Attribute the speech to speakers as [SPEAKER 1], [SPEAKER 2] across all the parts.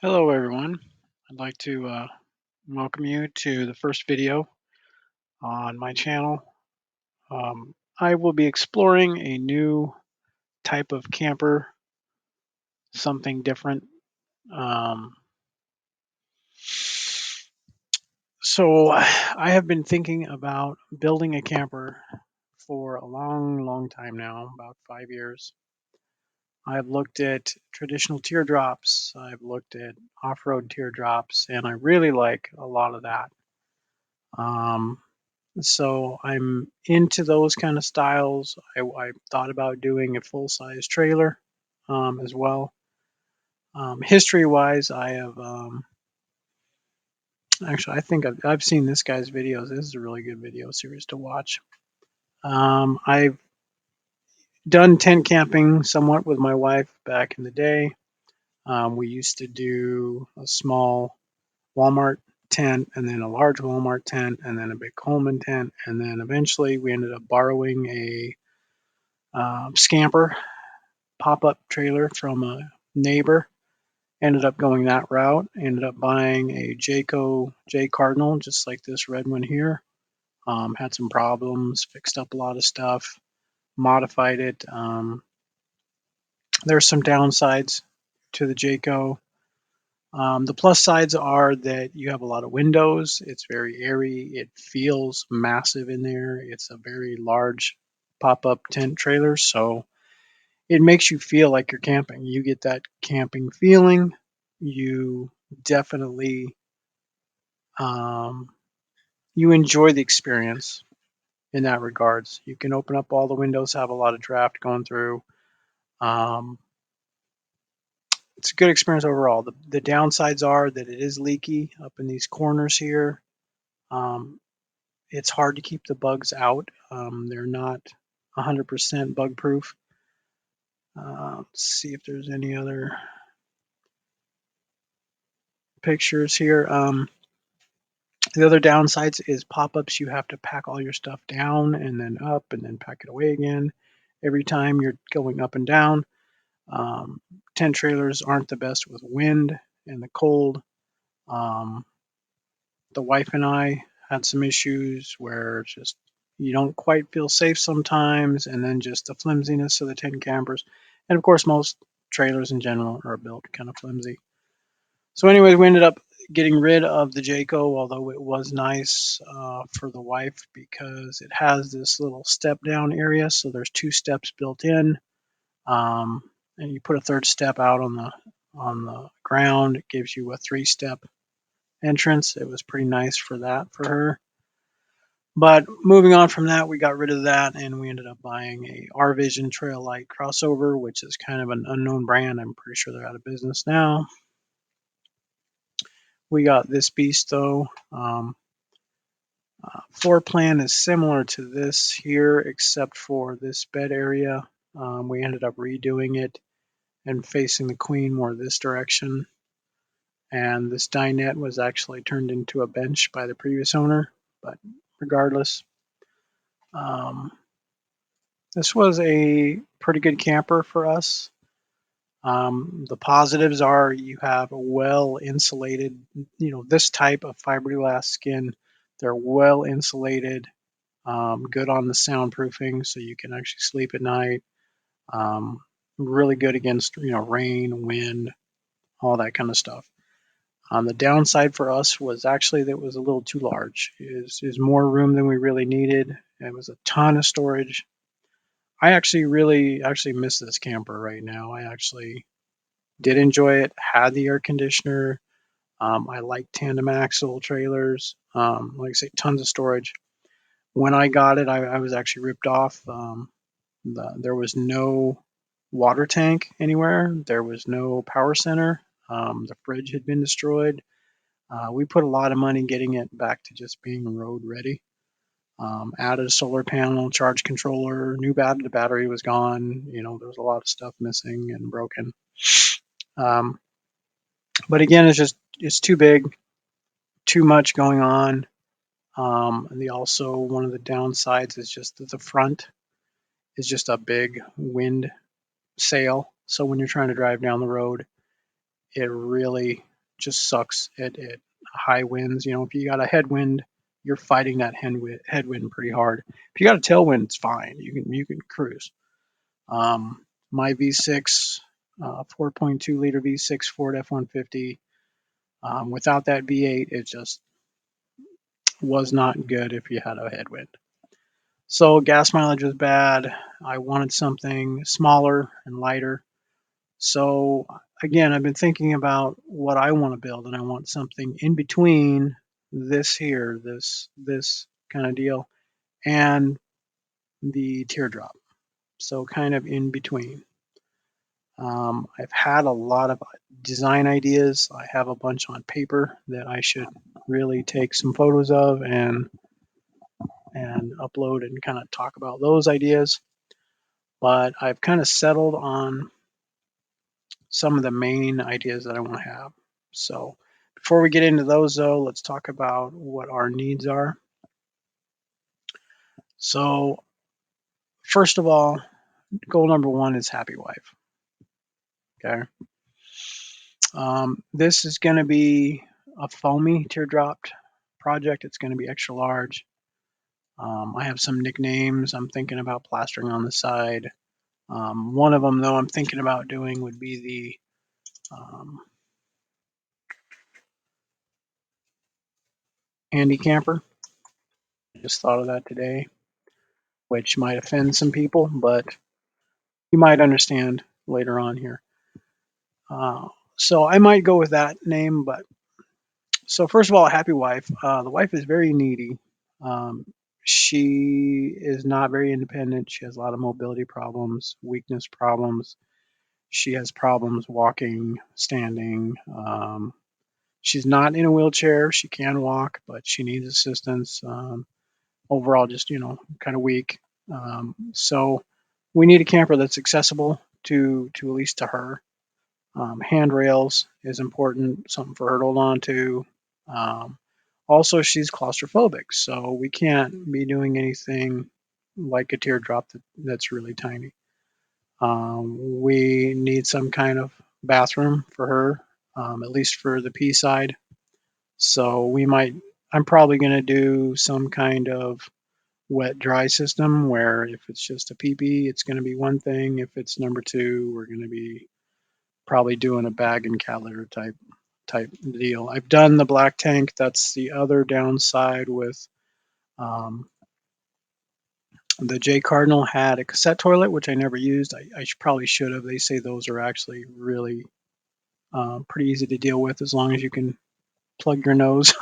[SPEAKER 1] Hello, everyone. I'd like to welcome you to the first video on my channel. I will be exploring a new type of camper, something different. Um, so, I have been thinking about building a camper for a long, long time now, about 5 years. I've looked at traditional teardrops, I've looked at off road teardrops, and I really like a lot of that. Um, So I'm into those kind of styles. I thought about doing a full size trailer as well. History wise, I have actually I think I've seen this guy's videos. This is a really good video series to watch. I've done tent camping somewhat with my wife back in the day. We used to do a small Walmart tent and then a large Walmart tent and then a big Coleman tent, and then eventually we ended up borrowing a scamper pop-up trailer from a neighbor. Ended up going that route. Ended up buying a Jayco J Cardinal, just like this red one here. Had some problems, fixed up a lot of stuff, modified it. There's some downsides to the Jayco. The plus sides are that you have a lot of windows. It's very airy. It feels massive in there. It's a very large pop-up tent trailer, so it makes you feel like you're camping. You get that camping feeling. You definitely um, you enjoy the experience in that regards. You can open up all the windows, have a lot of draft going through. Um, it's a good experience overall. The downsides are that it is leaky up in these corners here. Um, it's hard to keep the bugs out. They're not 100% bug proof. Let's see if there's any other pictures here. The other downsides is pop-ups. You have to pack all your stuff down and then up and then pack it away again every time you're going up and down. Tent trailers aren't the best with wind and the cold. Um, the wife and I had some issues where just you don't quite feel safe sometimes, and then just the flimsiness of the tent campers. And of course, most trailers in general are built kind of flimsy. So, anyways, we ended up getting rid of the Jayco, although it was nice for the wife because it has this little step down area. So there's two steps built in, um, and you put a third step out on the ground. It gives you a three-step entrance. It was pretty nice for that for her. But moving on from that, we got rid of that and we ended up buying a R Vision Trail Light crossover, which is kind of an unknown brand. I'm pretty sure they're out of business now. We got this beast though. Floor plan is similar to this here, except for this bed area. We ended up redoing it and facing the queen more this direction. And this dinette was actually turned into a bench by the previous owner, but regardless, um, this was a pretty good camper for us. The positives are you have a well insulated, this type of fiberglass skin, they're well insulated, good on the soundproofing, so you can actually sleep at night. Um, really good against, rain, wind, all that kind of stuff. The downside for us was actually that it was a little too large. Is more room than we really needed. It was a ton of storage. I actually really actually miss this camper right now. I actually did enjoy it. Had the air conditioner. I like tandem axle trailers. Like I say, tons of storage. When I got it, I was actually ripped off. There was no water tank anywhere. There was no power center. The fridge had been destroyed. We put a lot of money getting it back to just being road ready. Added a solar panel, charge controller, new battery. The battery was gone. There was a lot of stuff missing and broken. Um, but again, it's too big, too much going on. And also one of the downsides is just that the front is just a big wind sail. So when you're trying to drive down the road, it really just sucks at high winds. You know, if you got a headwind, you're fighting that headwind pretty hard. If you got a tailwind, it's fine. You can cruise. My V6, 4.2 liter V6 Ford F-150. Without that V8, it just was not good if you had a headwind. So gas mileage was bad. I wanted something smaller and lighter. So again, I've been thinking about what I want to build, and I want something in between this here, this kind of deal, and the teardrop. So kind of in between. I've had a lot of design ideas. I have a bunch on paper that I should really take some photos of and upload and kind of talk about those ideas. But I've kind of settled on some of the main ideas that I want to have. So before we get into those, though, let's talk about what our needs are. So first of all, goal number one is happy wife. Okay. This is going to be a foamy teardrop project. It's going to be extra large. I have some nicknames I'm thinking about plastering on the side. One of them, though, I'm thinking about doing would be the Handi-Camper. Just thought of that today, which might offend some people, but you might understand later on here. So I might go with that name. But so first of all, a happy wife. The wife is very needy. Um, she is not very independent. She has a lot of mobility problems, weakness problems. She has problems walking, standing. She's not in a wheelchair. She can walk, but she needs assistance. Overall, just kind of weak. So we need a camper that's accessible to at least to her. Handrails is important, something for her to hold on to. Um, Also, she's claustrophobic, so we can't be doing anything like a teardrop that's really tiny. We need some kind of bathroom for her, at least for the P side. So I'm probably going to do some kind of wet dry system where if it's just a PP, it's going to be one thing. If it's number two, we're going to be probably doing a bag and cat litter type deal. I've done the black tank. That's the other downside with the J Cardinal had a cassette toilet, which I never used. I probably should have. They say those are actually really pretty easy to deal with as long as you can plug your nose,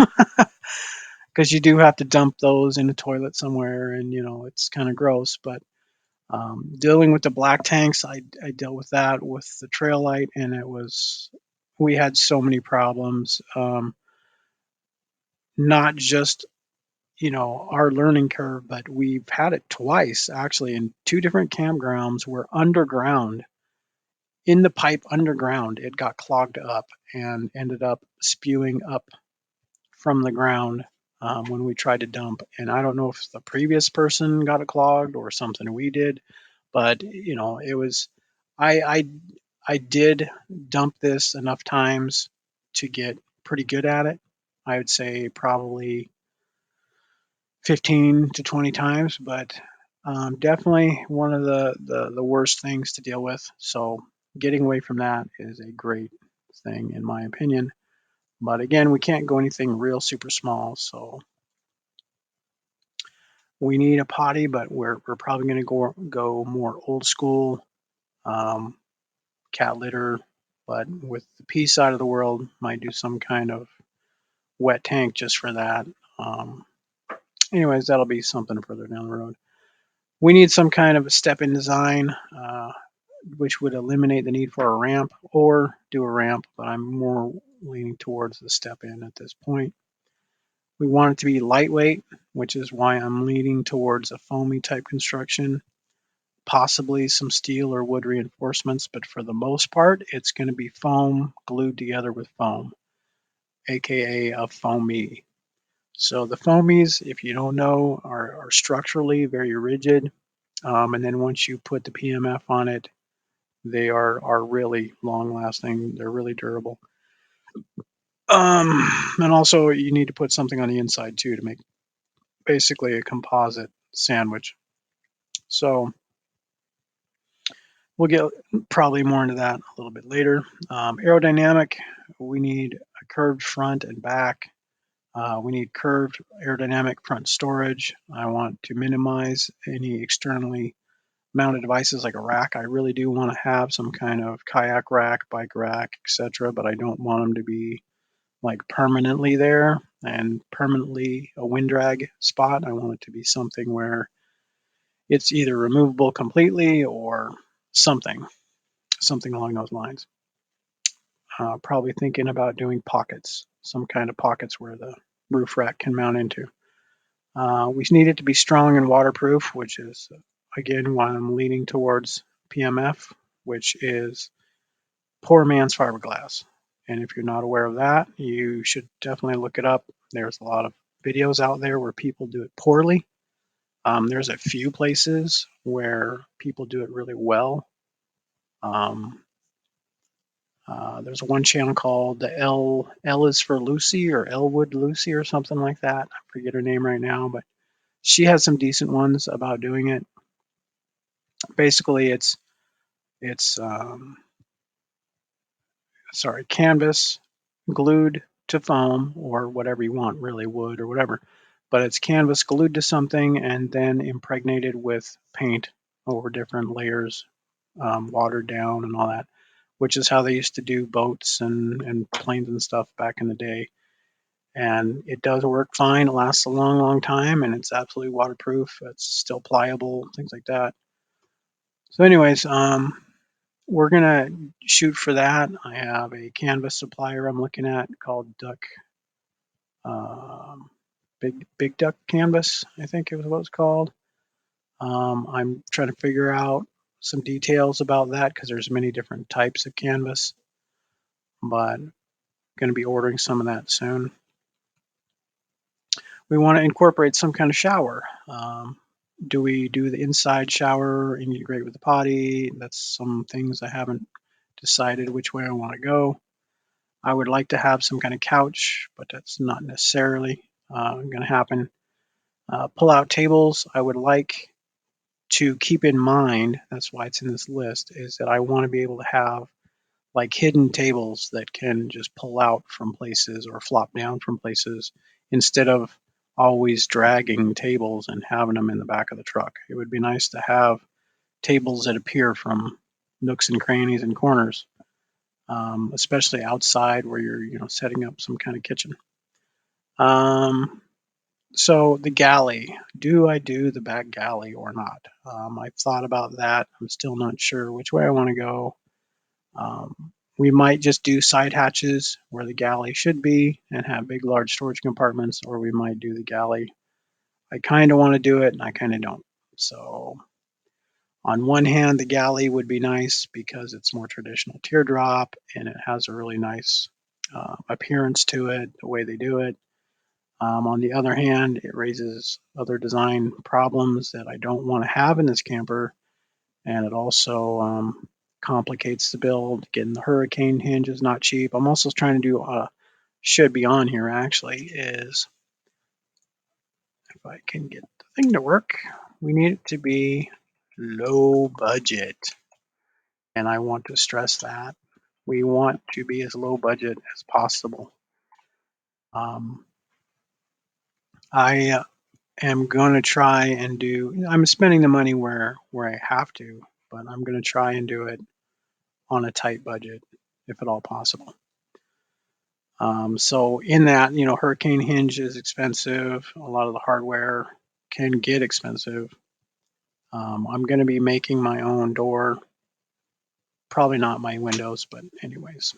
[SPEAKER 1] because you do have to dump those in a toilet somewhere, and it's kind of gross. But dealing with the black tanks, I dealt with that with the trail light, and we had so many problems. Not just our learning curve, but we've had it twice actually in two different campgrounds where underground, in the pipe underground, it got clogged up and ended up spewing up from the ground when we tried to dump. And I don't know if the previous person got it clogged or something we did, but it was. I I did dump this enough times to get pretty good at it. I would say probably 15 to 20 times, but definitely one of the worst things to deal with. So getting away from that is a great thing, in my opinion. But again, we can't go anything real super small. So we need a potty, but we're probably going to go more old school, um, cat litter. But with the P side of the world, might do some kind of wet tank just for that. Um, Anyways, that'll be something further down the road. We need some kind of a step-in design, which would eliminate the need for a ramp or do a ramp, but I'm more leaning towards the step-in at this point. We want it to be lightweight, which is why I'm leaning towards a foamy type construction, possibly some steel or wood reinforcements, but for the most part, it's going to be foam glued together with foam, aka a foamie. So the foamies, if you don't know, are structurally very rigid. And then once you put the PMF on it, they are really long lasting. They're really durable. And also you need to put something on the inside too to make basically a composite sandwich. So we'll get probably more into that a little bit later. Aerodynamic, we need a curved front and back. We need curved aerodynamic front storage. I want to minimize any externally mounted devices like a rack. I really do want to have some kind of kayak rack, bike rack, etc., but I don't want them to be like permanently there and permanently a wind drag spot. I want it to be something where it's either removable completely or something along those lines. Probably thinking about doing pockets, some kind of pockets where the roof rack can mount into. We need it to be strong and waterproof, which is, again, why I'm leaning towards PMF, which is poor man's fiberglass. And if you're not aware of that, you should definitely look it up. There's a lot of videos out there where people do it poorly. There's a few places where people do it really well. Um, there's one channel called the L is for Lucy or Elwood Lucy or something like that. I forget her name right now, but she has some decent ones about doing it. Basically, it's canvas glued to foam or whatever you want, really wood or whatever. But it's canvas glued to something and then impregnated with paint over different layers, watered down and all that, which is how they used to do boats and planes and stuff back in the day. And it does work fine. It lasts a long, long time, and it's absolutely waterproof. It's still pliable, things like that. So, anyways, we're gonna shoot for that. I have a canvas supplier I'm looking at called Duck, um, Big Duck Canvas, I think it was what it's called. I'm trying to figure out some details about that because there's many different types of canvas, but going to be ordering some of that soon. We want to incorporate some kind of shower. Do we do the inside shower integrate with the potty? That's some things I haven't decided which way I want to go. I would like to have some kind of couch, but that's not necessarily going to happen. Pull-out tables, I would like to keep in mind, that's why it's in this list, is that I want to be able to have like hidden tables that can just pull out from places or flop down from places instead of always dragging tables and having them in the back of the truck. It would be nice to have tables that appear from nooks and crannies and corners, especially outside where you're setting up some kind of kitchen. So the galley, do I do the back galley or not? I've thought about that. I'm still not sure which way I want to go. We might just do side hatches where the galley should be and have big, large storage compartments, or we might do the galley. I kind of want to do it and I kind of don't. So on one hand, the galley would be nice because it's more traditional teardrop and it has a really nice appearance to it, the way they do it. On the other hand, it raises other design problems that I don't want to have in this camper, and it also complicates the build. Getting the hurricane hinge is not cheap. I'm also trying to do, should be on here actually, is if I can get the thing to work, we need it to be low budget, and I want to stress that. We want to be as low budget as possible. I am going to try and I'm spending the money where I have to, but I'm going to try and do it on a tight budget if at all possible. So in that, hurricane hinge is expensive. A lot of the hardware can get expensive. I'm going to be making my own door, probably not my windows, but anyways,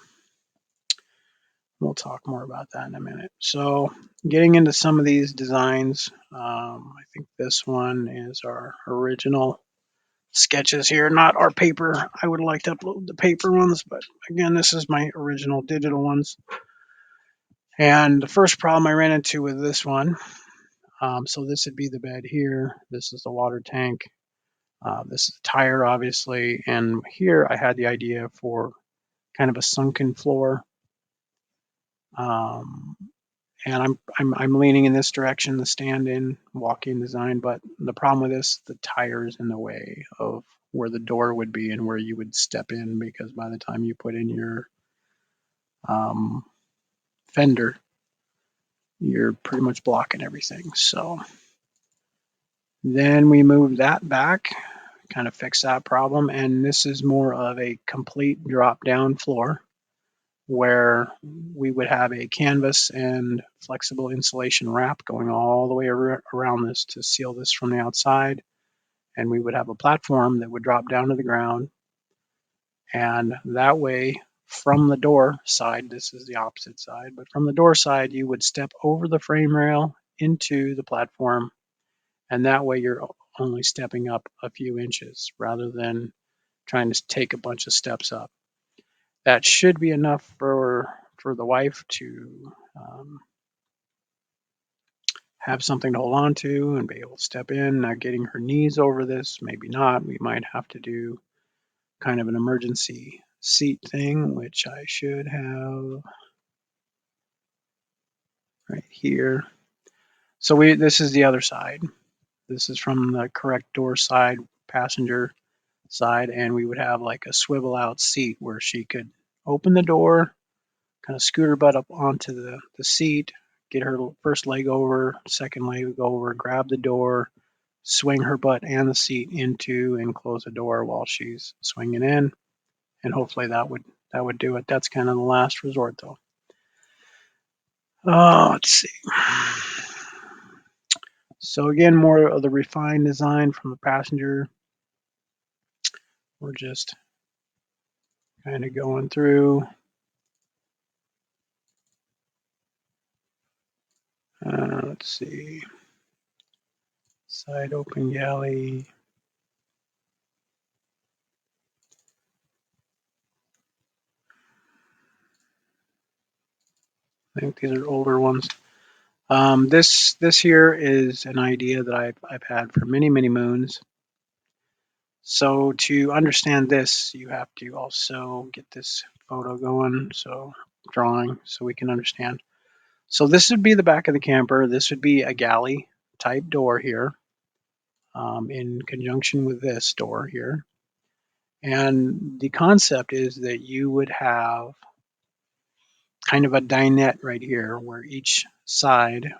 [SPEAKER 1] we'll talk more about that in a minute. So getting into some of these designs, I think this one is our original sketches here, not our paper. I would like to upload the paper ones, but again, this is my original digital ones. And the first problem I ran into with this one, so this would be the bed here. This is the water tank. This is the tire, obviously. And here I had the idea for kind of a sunken floor. Um, and I'm leaning in this direction, the stand-in walk-in design. But the problem with this, the tire's in the way of where the door would be and where you would step in, because by the time you put in your um, fender, you're pretty much blocking everything. So then we moved that back, kind of fix that problem, and this is more of a complete drop-down floor where we would have a canvas and flexible insulation wrap going all the way around this to seal this from the outside. And we would have a platform that would drop down to the ground. And that way, from the door side, this is the opposite side, but from the door side, you would step over the frame rail into the platform. And that way, you're only stepping up a few inches rather than trying to take a bunch of steps up. That should be enough for the wife to have something to hold on to and be able to step in. Now, getting her knees over this, maybe not. We might have to do kind of an emergency seat thing, which I should have right here. So this is the other side. This is from the correct door side, passenger side, and we would have like a swivel out seat where she could open the door, kind of scoot her butt up onto the seat, get her first leg over, second leg over, grab the door, swing her butt and the seat into and close the door while she's swinging in, and hopefully that would do it. That's kind of the last resort, though. Let's see. So again, more of the refined design from the passenger. We're just kind of going through. Let's see. Side open galley. I think these are older ones. This here is an idea that I've had for many moons. So to understand this, you have to also get this photo going, so drawing, so we can understand. So this would be the back of the camper. This would be a galley type door here, in conjunction with this door here. And the concept is that you would have kind of a dinette right here, where each side,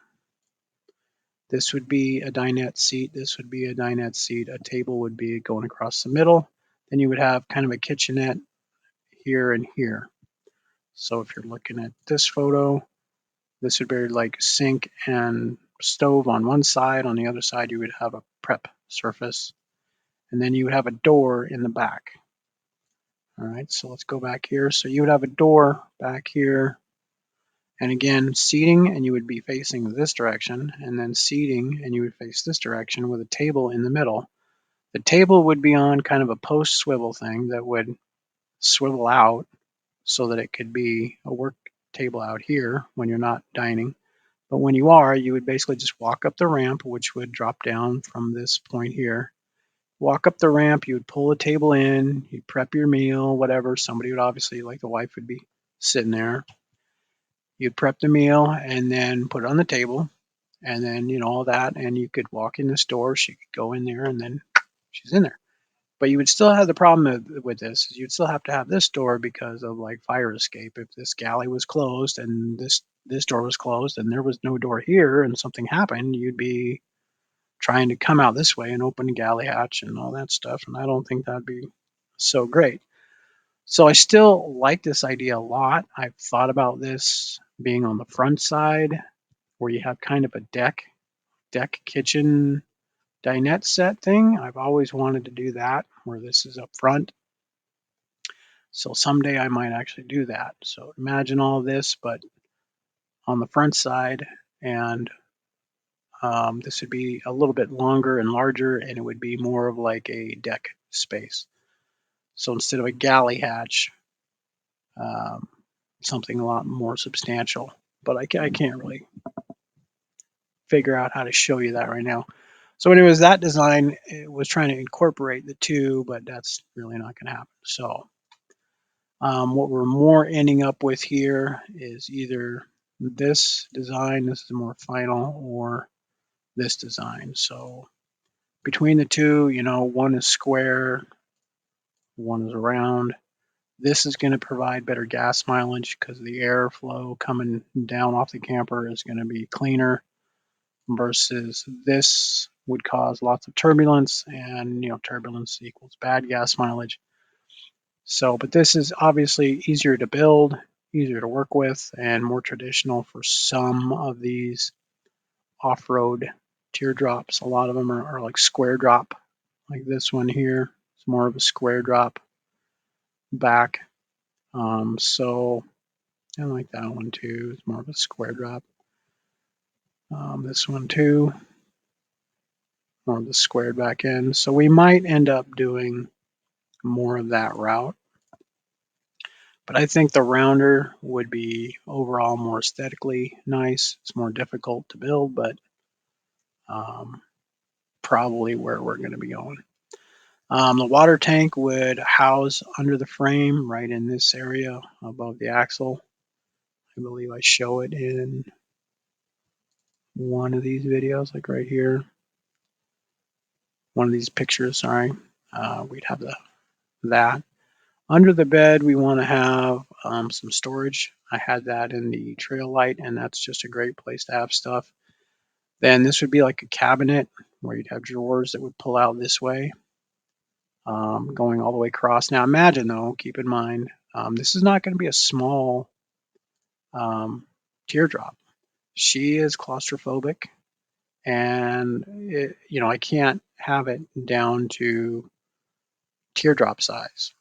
[SPEAKER 1] this would be a dinette seat, this would be a dinette seat, a table would be going across the middle. Then you would have kind of a kitchenette here and here. So if you're looking at this photo, this would be like sink and stove on one side. On the other side, you would have a prep surface. And then you would have a door in the back. All right, so let's go back here. So you would have a door back here. And again, seating, and you would be facing this direction. And then seating, and you would face this direction with a table in the middle. The table would be on kind of a post swivel thing that would swivel out so that it could be a work table out here when you're not dining. But when you are, you would basically just walk up the ramp, which would drop down from this point here. Walk up the ramp, you would pull the table in, you'd prep your meal, whatever. Somebody would obviously, like the wife, would be sitting there. You'd prep the meal and then put it on the table, and then, all that. And you could walk in this door, she could go in there, and then she's in there. But you would still have the problem with this is you'd still have to have this door because of like fire escape. If this galley was closed and this door was closed and there was no door here and something happened, you'd be trying to come out this way and open the galley hatch and all that stuff. And I don't think that'd be so great. So I still like this idea a lot. I've thought about this being on the front side where you have kind of a deck kitchen dinette set thing. I've always wanted to do that where this is up front. So someday I might actually do that. So imagine all this, but on the front side, and this would be a little bit longer and larger, and it would be more of like a deck space. So instead of a galley hatch, um, something a lot more substantial. But I can't really figure out how to show you that right now. So anyways, that design, it was trying to incorporate the two, but that's really not going to happen. So What we're more ending up with here is either this design, this is more final, or this design. So between the two, one is square, one is round. This is going to provide better gas mileage because the airflow coming down off the camper is going to be cleaner versus this would cause lots of turbulence, and turbulence equals bad gas mileage. So, but this is obviously easier to build, easier to work with, and more traditional for some of these off-road teardrops. A lot of them are like square drop, like this one here. It's more of a square drop back. So I like that one too. It's more of a square drop. This one too, more of the squared back end. So we might end up doing more of that route. But I think the rounder would be overall more aesthetically nice. It's more difficult to build, but probably where we're going to be going. The water tank would house under the frame right in this area above the axle. I believe I show it in one of these videos, like right here. One of these pictures, sorry. We'd have that. Under the bed, we want to have some storage. I had that in the trail light, and that's just a great place to have stuff. Then this would be like a cabinet where you'd have drawers that would pull out this way, going all the way across. Now imagine though, keep in mind, this is not going to be a small teardrop. She is claustrophobic, and I can't have it down to teardrop size.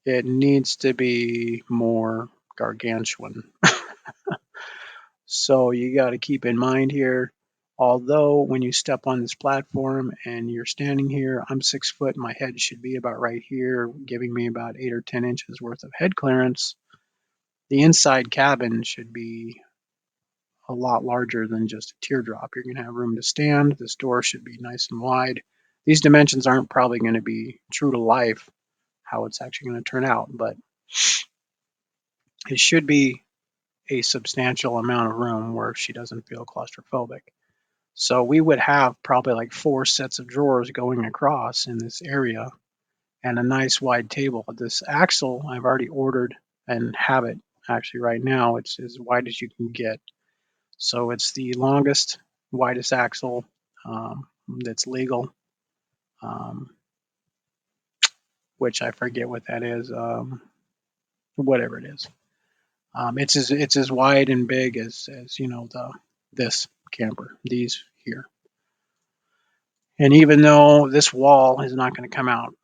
[SPEAKER 1] It needs to be more gargantuan. So you got to keep in mind here, although when you step on this platform and you're standing here, I'm 6 foot, my head should be about right here, giving me about 8 or 10 inches worth of head clearance. The inside cabin should be a lot larger than just a teardrop. You're going to have room to stand. This door should be nice and wide. These dimensions aren't probably going to be true to life, how it's actually going to turn out, but it should be a substantial amount of room where she doesn't feel claustrophobic. So we would have probably like 4 sets of drawers going across in this area and a nice wide table. This axle I've already ordered and have it actually right now. It's as wide as you can get. So it's the longest, widest axle that's legal, which I forget what that is, whatever it is. It's as wide and big as this camper, these here. And even though this wall is not going to come out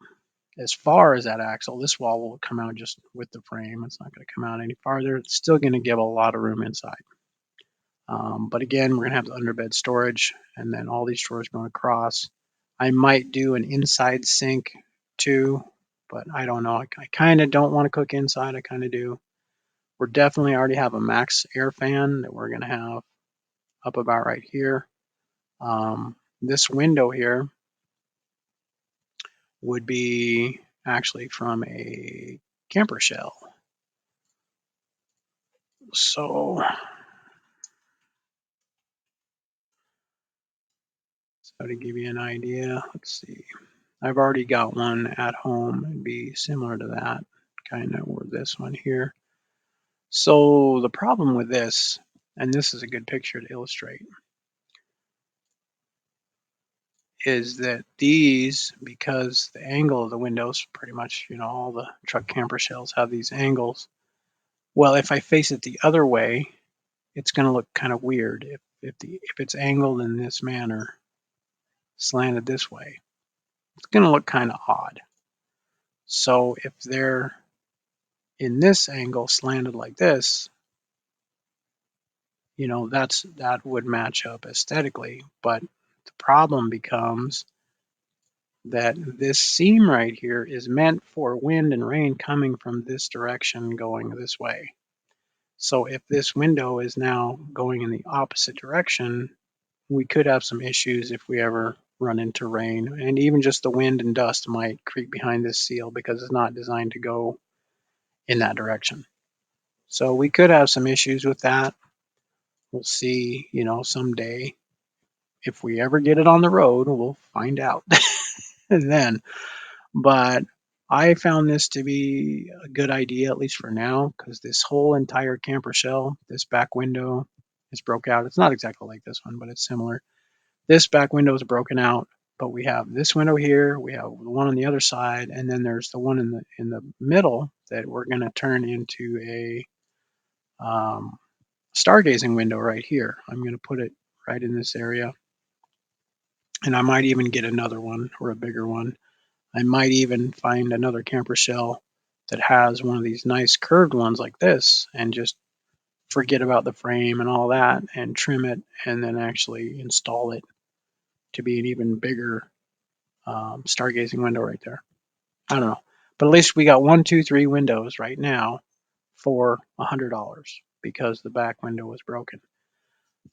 [SPEAKER 1] as far as that axle, this wall will come out just with the frame. It's not going to come out any farther. It's still going to give a lot of room inside. But again, we're going to have the underbed storage and then all these drawers going across. I might do an inside sink too, but I don't know. I kind of don't want to cook inside. I kind of do. We're definitely already have a max air fan that we're going to have up about right here. This window here would be actually from a camper shell. So to give you an idea, let's see. I've already got one at home. It'd be similar to that, kind of, or this one here. So the problem with this, and this is a good picture to illustrate, is that these, because the angle of the windows, pretty much, all the truck camper shells have these angles. Well, if I face it the other way, it's going to look kind of weird. If it's angled in this manner, slanted this way, it's going to look kind of odd. So if they're in this angle slanted like this, that would match up aesthetically. But the problem becomes that this seam right here is meant for wind and rain coming from this direction going this way. So if this window is now going in the opposite direction, we could have some issues if we ever run into rain, and even just the wind and dust might creep behind this seal because it's not designed to go in that direction. So we could have some issues with that. We'll see, someday if we ever get it on the road, we'll find out then. But I found this to be a good idea, at least for now, because this whole entire camper shell, this back window is broke out. It's not exactly like this one, but it's similar. This back window is broken out, but we have this window here, we have the one on the other side, and then there's the one in the middle that we're going to turn into a stargazing window right here. I'm going to put it right in this area, and I might even get another one or a bigger one. I might even find another camper shell that has one of these nice curved ones like this and just forget about the frame and all that and trim it and then actually install it to be an even bigger stargazing window right there. I don't know. But at least we got 1, 2, 3 windows right now for $100 because the back window was broken.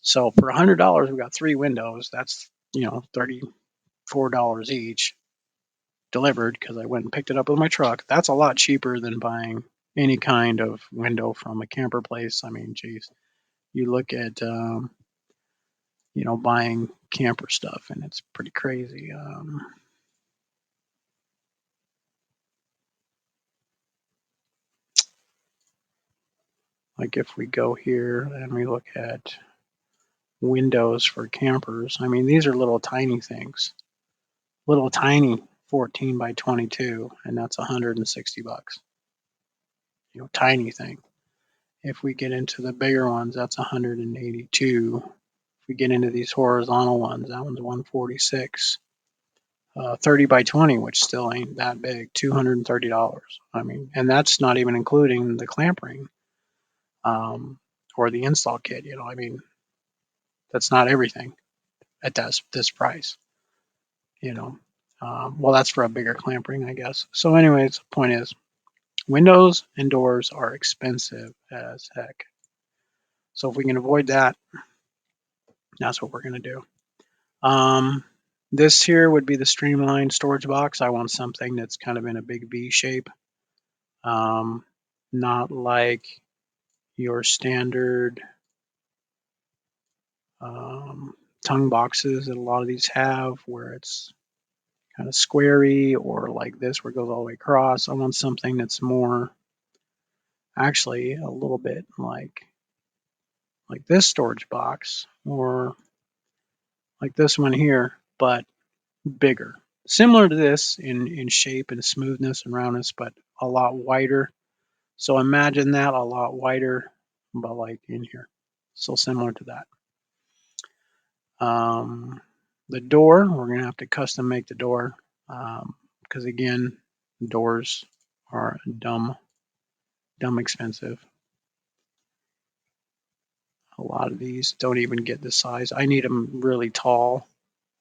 [SPEAKER 1] So for $100, we got 3 windows. That's, $34 each delivered because I went and picked it up with my truck. That's a lot cheaper than buying any kind of window from a camper place. I mean, geez, you look at, buying camper stuff and it's pretty crazy. Like if we go here and we look at windows for campers, I mean, these are little tiny things, little tiny 14 by 22, and that's $160. Tiny thing. If we get into the bigger ones, that's 182. If we get into these horizontal ones, that one's 146. 30 by 20, which still ain't that big, $230. I mean, and that's not even including the clamp ring or the install kit. I mean, that's not everything at this price. Well, that's for a bigger clamp ring, I guess. So, anyways, the point is, windows and doors are expensive as heck. So if we can avoid that, that's what we're going to do. This here would be the streamlined storage box. I want something that's kind of in a big V shape, not like your standard tongue boxes that a lot of these have, where it's kind of squarey, or like this where it goes all the way across. I want something that's more, actually, a little bit like this storage box, or like this one here, but bigger. Similar to this in shape and smoothness and roundness, but a lot wider. So imagine that, a lot wider, but like in here. So similar to that. The door, we're going to have to custom make the door because again, doors are dumb expensive. A lot of these don't even get the size. I need them really tall,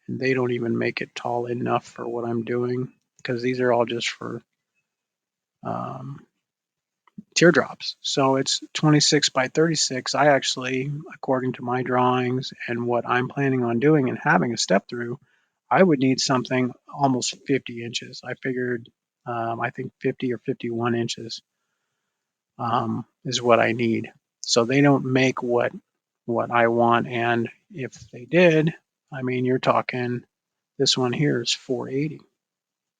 [SPEAKER 1] and they don't even make it tall enough for what I'm doing because these are all just for teardrops. So it's 26 by 36. I actually, according to my drawings and what I'm planning on doing and having a step through, I would need something almost 50 inches. I figured, I think 50 or 51 inches is what I need. So they don't make what I want. And if they did, I mean, you're talking, this one here is 480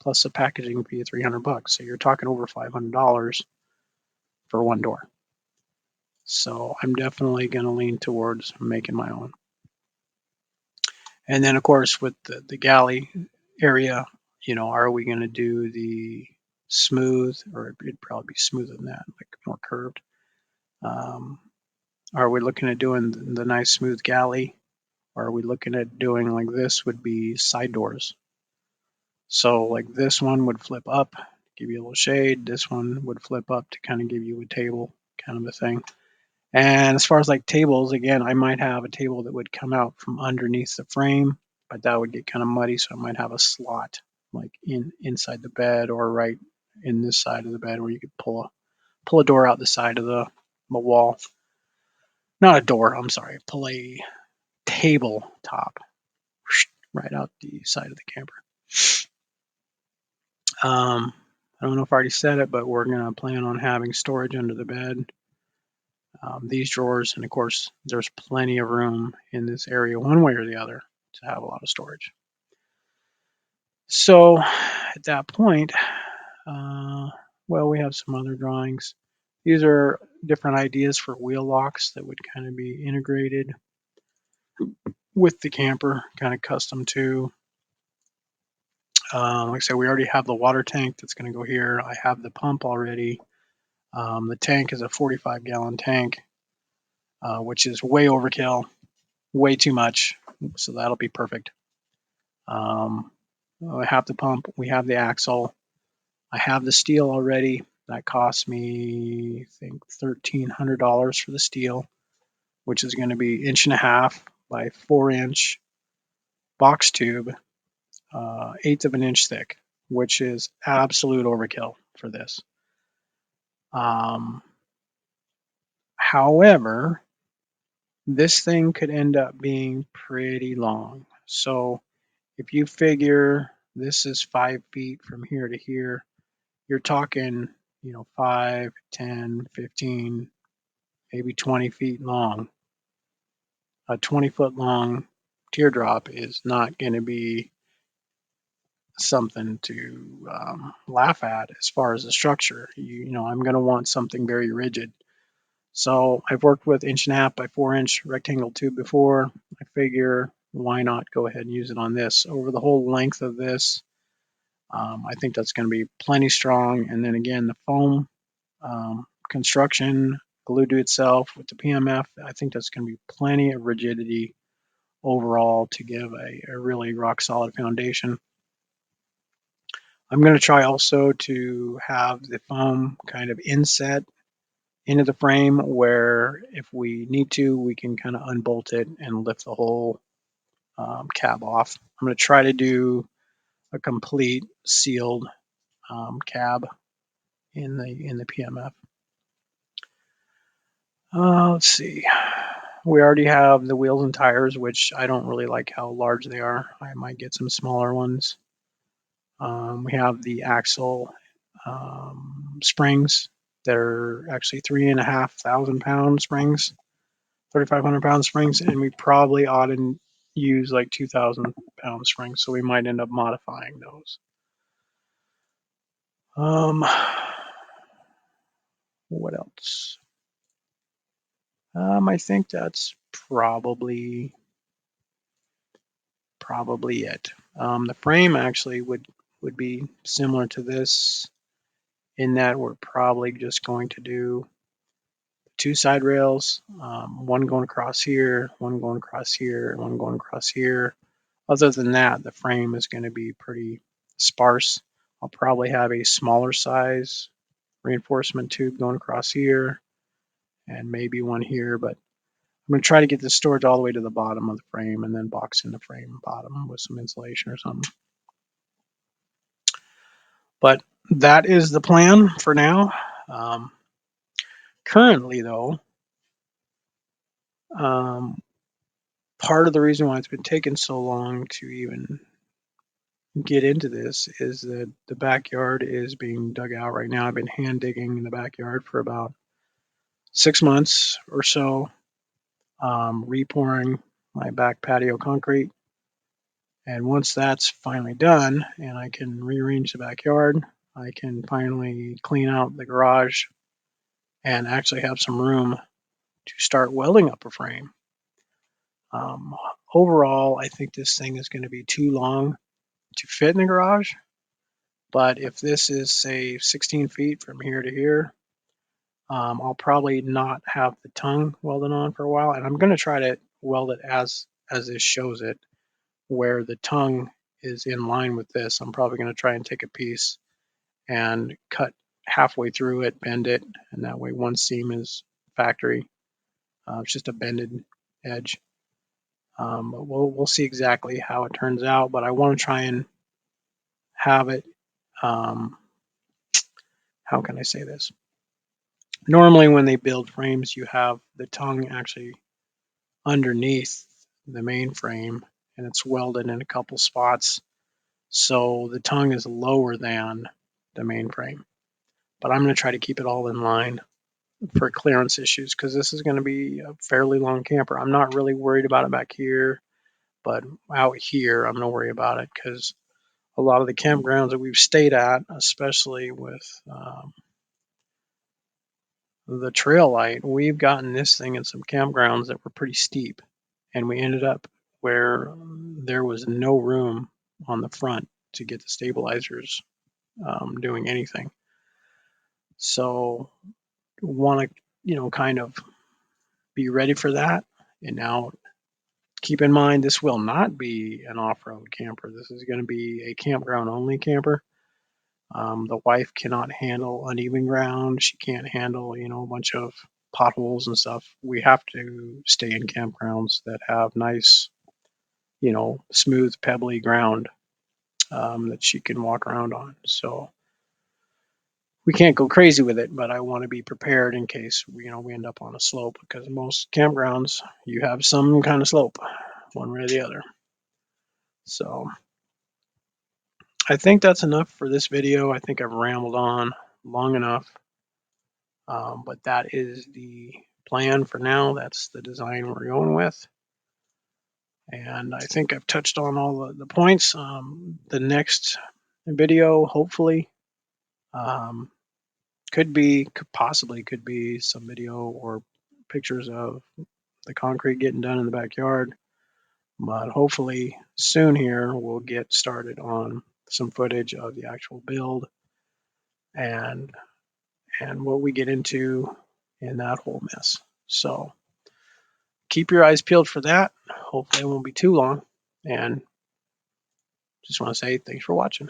[SPEAKER 1] plus the packaging fee of $300. So you're talking over $500 for one door. So I'm definitely going to lean towards making my own. And then, of course, with the galley area, are we going to do the smooth, or it'd probably be smoother than that, like more curved? Are we looking at doing the nice smooth galley? Or are we looking at doing like this would be side doors? So like this one would flip up, give you a little shade. This one would flip up to kind of give you a table kind of a thing. And as far as like tables, again, I might have a table that would come out from underneath the frame, but that would get kind of muddy. So I might have a slot like inside the bed or right in this side of the bed where you could pull a door out the side of the wall. Not a door, I'm sorry, pull a table top right out the side of the camper. I don't know if I already said it, but we're going to plan on having storage under the bed. These drawers, and of course, there's plenty of room in this area, one way or the other, to have a lot of storage. So at that point, well, we have some other drawings. These are different ideas for wheel locks that would kind of be integrated with the camper, kind of custom to. Like I said, we already have the water tank that's going to go here. I have the pump already. The tank is a 45-gallon tank, which is way overkill, way too much. So that'll be perfect. I have the pump. We have the axle. I have the steel already. That cost me, I think, $1,300 for the steel, which is going to be 1.5 by 4-inch box tube, 1/8 of an inch thick, which is absolute overkill for this. However, this thing could end up being pretty long. So if you figure this is 5 feet from here to here, you're talking, 5, 10, 15, maybe 20 feet long. A 20-foot long teardrop is not going to be something to laugh at as far as the structure. I'm going to want something very rigid. So I've worked with 1.5 by 4-inch rectangle tube before. I figure why not go ahead and use it on this over the whole length of this. I think that's going to be plenty strong. And then again, the foam construction glued to itself with the PMF, I think that's going to be plenty of rigidity overall to give a really rock solid foundation. I'm going to try also to have the foam kind of inset into the frame where if we need to, we can kind of unbolt it and lift the whole cab off. I'm going to try to do a complete sealed cab in the PMF. Let's see. We already have the wheels and tires, which I don't really like how large they are. I might get some smaller ones. We have the axle springs that are actually 3,500-pound springs, 3,500-pound springs, and we probably ought to use like 2,000-pound springs, so we might end up modifying those. What else? I think that's probably it. The frame actually would be similar to this in that we're probably just going to do 2 side rails, one going across here, one going across here, and one going across here. Other than that, the frame is going to be pretty sparse. I'll probably have a smaller size reinforcement tube going across here and maybe one here, but I'm going to try to get the storage all the way to the bottom of the frame and then box in the frame bottom with some insulation or something. But that is the plan for now. Currently, though, part of the reason why it's been taking so long to even get into this is that the backyard is being dug out right now. I've been hand digging in the backyard for about 6 months or so, repouring my back patio concrete. And once that's finally done and I can rearrange the backyard, I can finally clean out the garage and actually have some room to start welding up a frame. Um, Overall, I think this thing is going to be too long to fit in the garage. But if this is, say, 16 feet from here to here, I'll probably not have the tongue welded on for a while. And I'm going to try to weld it as this shows it, where the tongue is in line with this. I'm probably going to try and take a piece and cut halfway through it, bend it, and that way one seam is factory. It's just a bended edge. We'll see exactly how it turns out, but I want to try and have it. How can I say this? Normally, when they build frames, you have the tongue actually underneath the main frame, and it's welded in a couple spots. So the tongue is lower than the main frame. But I'm going to try to keep it all in line for clearance issues because this is going to be a fairly long camper. I'm not really worried about it back here, but out here I'm going to worry about it because a lot of the campgrounds that we've stayed at, especially with the trail light, we've gotten this thing in some campgrounds that were pretty steep, and we ended up where there was no room on the front to get the stabilizers doing anything. So want to, kind of be ready for that. And now keep in mind, this will not be an off-road camper. This is going to be a campground only camper. The wife cannot handle uneven ground. She can't handle, a bunch of potholes and stuff. We have to stay in campgrounds that have nice, smooth, pebbly ground that she can walk around on. So we can't go crazy with it, but I want to be prepared in case we end up on a slope, because most campgrounds you have some kind of slope, one way or the other. So I think that's enough for this video. I think I've rambled on long enough, but that is the plan for now. That's the design we're going with, and I think I've touched on all the points. The next video, hopefully, could possibly be some video or pictures of the concrete getting done in the backyard. But hopefully soon here we'll get started on some footage of the actual build and what we get into in that whole mess. So keep your eyes peeled for that. Hopefully it won't be too long. And just want to say thanks for watching.